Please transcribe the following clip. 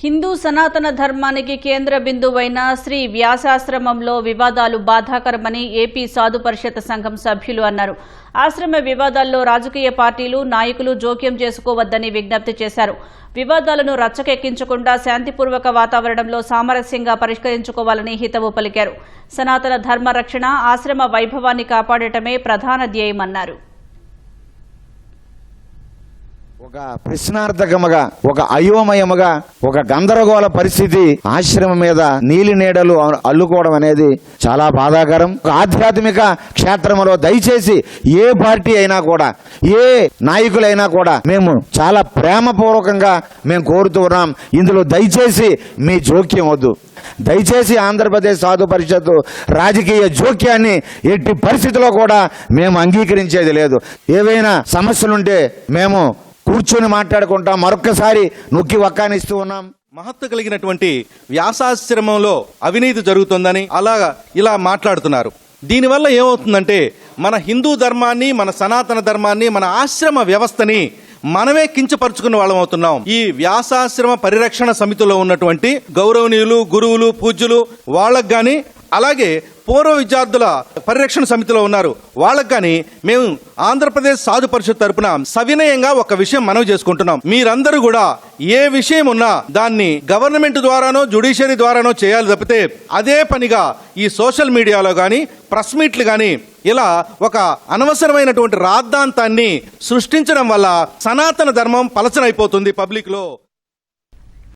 హిందూ సనాతన ధర్మానికి కేంద్ర బిందువైన శ్రీ వ్యాసాశ్రమంలో వివాదాలు బాధాకరమని ఏపీ సాధు పరిషత్ సంఘం సభ్యులు అన్నారు. ఆశ్రమ వివాదాల్లో రాజకీయ పార్టీలు, నాయకులు జోక్యం చేసుకోవద్దని విజ్ఞప్తి చేశారు. వివాదాలను రచ్చకెక్కించకుండా శాంతిపూర్వక వాతావరణంలో సామరస్యంగా పరిష్కరించుకోవాలని హితవు పలికారు. సనాతన ధర్మ రక్షణ, ఆశ్రమ వైభవాన్ని కాపాడటమే ప్రధాన ధ్యేయమన్నారు. ఒక ప్రశ్నార్థకముగా, ఒక అయోమయముగా, ఒక గందరగోళ పరిస్థితి ఆశ్రమం మీద నీలి నీడలు అల్లుకోవడం అనేది చాలా బాధాకరం. ఒక ఆధ్యాత్మిక క్షేత్రంలో దయచేసి ఏ పార్టీ అయినా కూడా, ఏ నాయకులైనా కూడా మేము చాలా ప్రేమపూర్వకంగా మేము కోరుతూ ఉన్నాం. ఇందులో దయచేసి మీ జోక్యం వద్దు. దయచేసి ఆంధ్రప్రదేశ్ సాధు పరిషత్తు రాజకీయ జోక్యాన్ని ఎట్టి పరిస్థితిలో కూడా మేము అంగీకరించేది లేదు. ఏవైనా సమస్యలుంటే మేము కూర్చొని మాట్లాడుకుంటాం. మరొక్కసారి నొక్కి వక్కానిస్తూ ఉన్నాం. మహత్తు కలిగినటువంటి వ్యాసాశ్రమంలో అవినీతి జరుగుతుందని ఇలా మాట్లాడుతున్నారు. దీనివల్ల ఏమవుతుందంటే మన హిందూ ధర్మాన్ని, మన సనాతన ధర్మాన్ని, మన ఆశ్రమ వ్యవస్థని మనమే కించపరుచుకున్న వాళ్ళం అవుతున్నాం. ఈ వ్యాసాశ్రమ పరిరక్షణ సమితిలో ఉన్నటువంటి గౌరవనీయులు, గురువులు, పూజ్యులు వాళ్ళకు కానీ, అలాగే పూర్వ విద్యార్థుల పరిరక్షణ సమితిలో ఉన్నారు వాళ్ళకు కానీ మేము ఆంధ్రప్రదేశ్ సాధు పరిషత్ తరపున సవినయంగా ఒక విషయం మనవి చేసుకుంటున్నాం. మీరందరూ కూడా ఏ విషయం ఉన్నా దాన్ని గవర్నమెంట్ ద్వారానో, జ్యుడిషియరీ ద్వారానో చేయాలి తప్పితే అదే పనిగా ఈ సోషల్ మీడియాలో కానీ, ప్రెస్ మీట్లు కానీ ఇలా ఒక అనవసరమైనటువంటి రాద్ధాంతాన్ని సృష్టించడం వల్ల సనాతన ధర్మం పలచనైపోతుంది పబ్లిక్ లో.